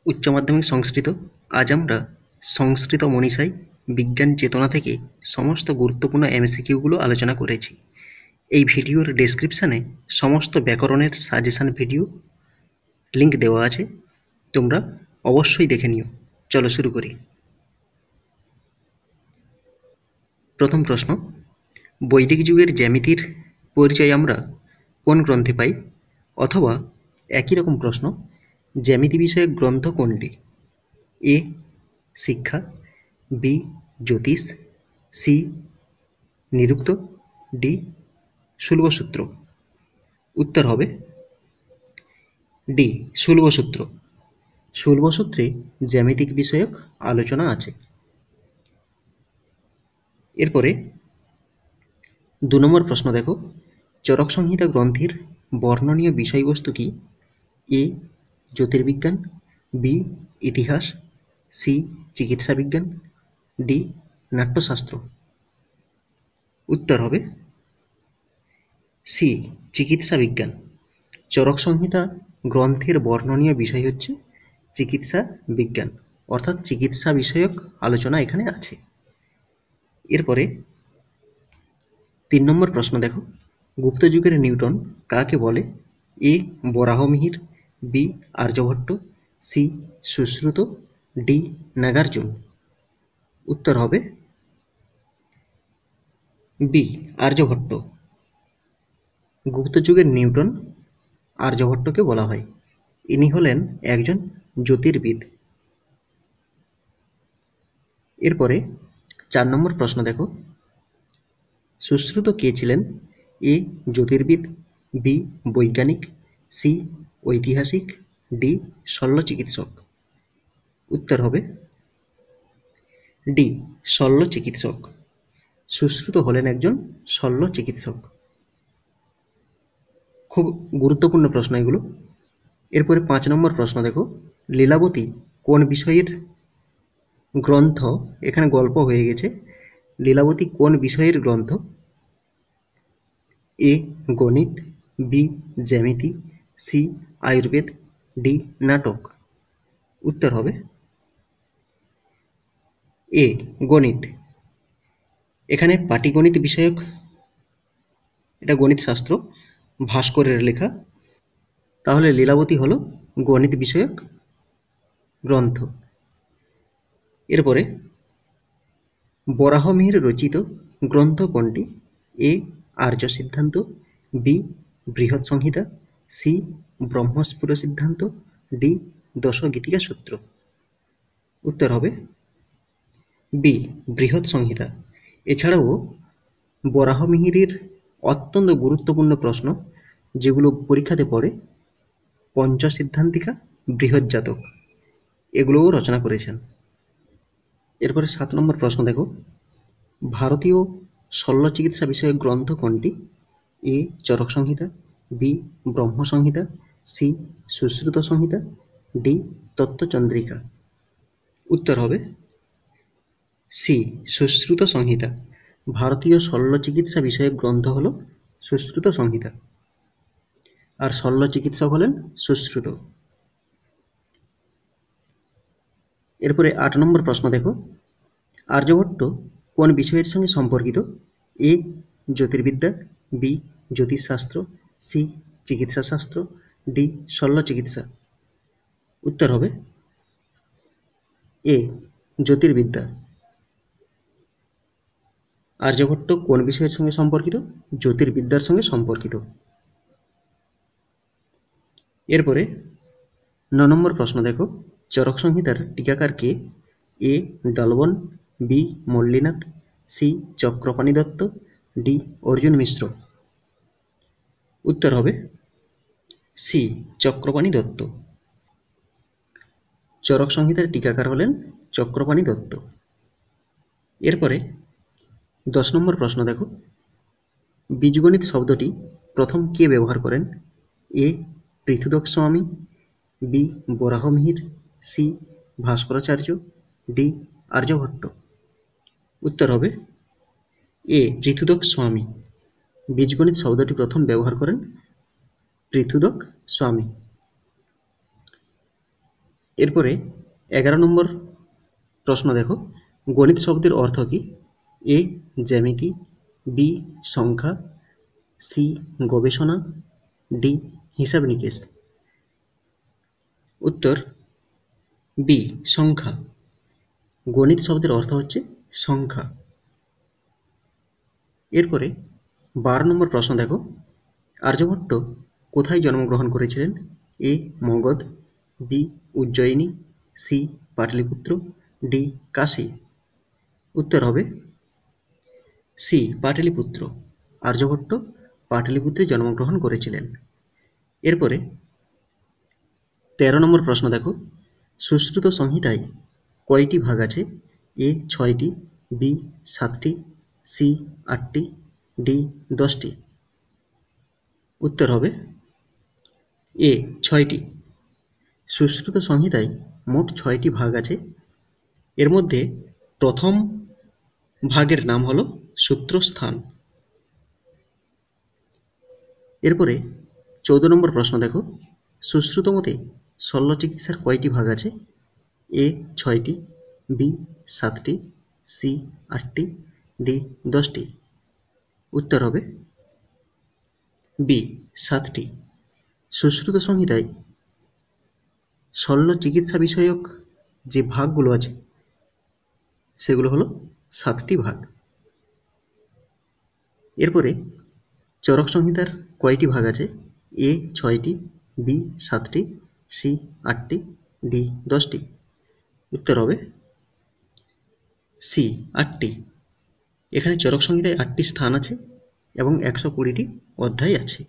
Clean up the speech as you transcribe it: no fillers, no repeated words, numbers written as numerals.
উচ্চ মাধ্যমিক সংস্কৃত। আজ আমরা সংস্কৃত মনীষায় বিজ্ঞান চেতনা থেকে সমস্ত গুরুত্বপূর্ণ এমসিকিউগুলো আলোচনা করেছি। এই ভিডিওর ডেসক্রিপশানে সমস্ত ব্যাকরণের সাজেশন ভিডিও লিঙ্ক দেওয়া আছে, তোমরা অবশ্যই দেখে নিও। চলো শুরু করি। প্রথম প্রশ্ন, বৈদিক যুগের জ্যামিতির পরিচয় আমরা কোন গ্রন্থে পাই? অথবা একই রকম প্রশ্ন, জ্যামিতি বিষয়ক গ্রন্থ কোনটি? এ শিক্ষা, বি জ্যোতিষ, সি নিরুক্ত, ডি শুল্বসূত্র। উত্তর হবে ডি শুল্বসূত্র। শুল্বসূত্রে জ্যামিতিক বিষয়ক আলোচনা আছে। এরপরে 2 নম্বর প্রশ্ন দেখো, চরক সংহিতা গ্রন্থের বর্ণনীয় বিষয়বস্তু কি? এ জ্যোতির্বিজ্ঞান, বি ইতিহাস, সি চিকিৎসা বিজ্ঞান, ডি নাট্যশাস্ত্র। উত্তর হবে সি চিকিৎসা বিজ্ঞান। চরক সংহিতা গ্রন্থের বর্ণনীয় বিষয় হচ্ছে চিকিৎসা বিজ্ঞান, অর্থাৎ চিকিৎসা বিষয়ক আলোচনা এখানে আছে। এরপরে 3 নম্বর প্রশ্ন দেখো, গুপ্ত যুগের নিউটন কাকে বলে? A Varahamihira, B Aryabhata, C Sushruta, D Nagarjuna. উত্তর হবে বি আর্যভট্ট। গুপ্ত যুগের নিউটন আর্যভট্টকে বলা হয়। ইনি হলেন একজন জ্যোতির্বিদ। এরপরে 4 নম্বর প্রশ্ন দেখো, সুশ্রুত কে ছিলেন? এ জ্যোতির্বিদ, বি বৈজ্ঞানিক, সি ঐতিহাসিক, ডি শল্য চিকিৎসক। উত্তর হবে ডি শল্য চিকিৎসক। সুশ্রুত হলেন একজন শল্য চিকিৎসক। খুব গুরুত্বপূর্ণ প্রশ্ন এগুলো। এরপরে 5 নম্বর প্রশ্ন দেখো, লীলাবতী কোন বিষয়ের গ্রন্থ? এখানে গল্প হয়ে গেছে। লীলাবতী কোন বিষয়ের গ্রন্থ? এ গণিত, বি জ্যামিতি, সি আয়ুর্বেদ, ডি নাটক। উত্তর হবে এ গণিত। এখানে পাটিগণিত বিষয়ক, এটা গণিত শাস্ত্র, ভাস্করের লেখা। তাহলে লীলাবতী হলো গণিত বিষয়ক গ্রন্থ। এরপরে বরাহমিহির রচিত গ্রন্থ কোনটি? এ আর্য সিদ্ধান্ত, বি বৃহৎ সংহিতা, সি ব্রহ্মস্ফুট সিদ্ধান্ত, ডি দশ গীতিকা সূত্র। উত্তর হবে বি বৃহৎ সংহিতা। এছাড়াও বরাহমিহিরের অত্যন্ত গুরুত্বপূর্ণ প্রশ্ন যেগুলো পরীক্ষাতে পড়ে, পঞ্চসিদ্ধান্তিকা, বৃহৎজাতক, এগুলোও রচনা করেছেন। এরপরে 7 নম্বর প্রশ্ন দেখো, ভারতীয় শল্য চিকিৎসা বিষয়ক গ্রন্থ কোনটি? এ চরক সংহিতা, বি ব্রহ্ম সংহিতা, সি সুশ্রুত সংহিতা, ডি তত্ত্বচন্দ্রিকা। উত্তর হবে সি সুশ্রুত সংহিতা। ভারতীয় শল্য চিকিৎসা বিষয়ক গ্রন্থ হল সুশ্রুত সংহিতা, আর শল্য চিকিৎসক হলেন সুশ্রুত। এরপরে 8 নম্বর প্রশ্ন দেখো, আর্যভট্ট কোন বিষয়ের সঙ্গে সম্পর্কিত? এ জ্যোতির্বিদ্যা, বি জ্যোতিষশাস্ত্র, সি চিকিৎসা শাস্ত্র, ডি শল্য চিকিৎসা। উত্তর হবে এ জ্যোতির্বিদ্যা। আর্যভট্ট কোন বিষয়ের সঙ্গে সম্পর্কিত? জ্যোতির্বিদ্যার সঙ্গে সম্পর্কিত। এরপরে 9 নম্বর প্রশ্ন দেখো, চরক সংহিতার টিকাকার কে? A Dalhana, B Mallinath, C Chakrapani Datta, D Arjun Mishra. উত্তর হবে সি চক্রপাণি দত্ত। চরক সংহিতার টিকাকার হলেন চক্রপাণি দত্ত। এরপরে 10 নম্বর প্রশ্ন দেখো, বীজগণিত শব্দটি প্রথম কে ব্যবহার করেন? A Prithudaka Swami, B Varahamihira, C Bhaskaracharya, D Aryabhata. উত্তর হবে এ পৃথুদক স্বামী। বীজগণিত শব্দটি প্রথম ব্যবহার করেন পৃথুদক স্বামী। এরপরে 11 নম্বর প্রশ্ন দেখো, গণিত শব্দের অর্থ কি? এ জ্যামিতি, বি সংখ্যা, সি গবেষণা, ডি হিসাব নিকেশ। উত্তর বি সংখ্যা। গণিত শব্দের অর্থ হচ্ছে সংখ্যা। এরপরে 12 নম্বর প্রশ্ন দেখো, আর্যভট্ট কোথায় জন্মগ্রহণ করেছিলেন? A Magadha, B Ujjain, C Pataliputra, D Kashi. উত্তর হবে সি পাটলিপুত্র। আর্যভট্ট পাটলিপুত্রে জন্মগ্রহণ করেছিলেন। এরপরে 13 নম্বর প্রশ্ন দেখো, সুশ্রুত সংহিতায় কয়টি ভাগ আছে? এ 6টি, বি 7টি, সি 8টি, ডি 10টি। উত্তর হবে এ 6টি। সুশ্রুত সংহিতায় মোট 6টি ভাগ আছে। এর মধ্যে প্রথম ভাগের নাম হল সূত্রস্থান। এরপরে 14 নম্বর প্রশ্ন দেখো, সুশ্রুত মতে শল্য চিকিৎসার কয়টি ভাগ আছে? এ 6টি, বি 7টি, সি 8টি, ডি 10টি। উত্তর হবে বি 7টি। সুশ্রুত সংহিতায় শল্য চিকিৎসা বিষয়ক যে ভাগগুলো আছে সেগুলো হলো 7টি ভাগ। এরপরে চরক সংহিতার কয়টি ভাগ আছে? এ 6টি, বি 7টি, সি 8টি, ডি 10টি। উত্তর হবে সি 8টি। এখানে চরক সংহিতায় 8টি স্থান আছে এবং 120টি অধ্যায় আছে।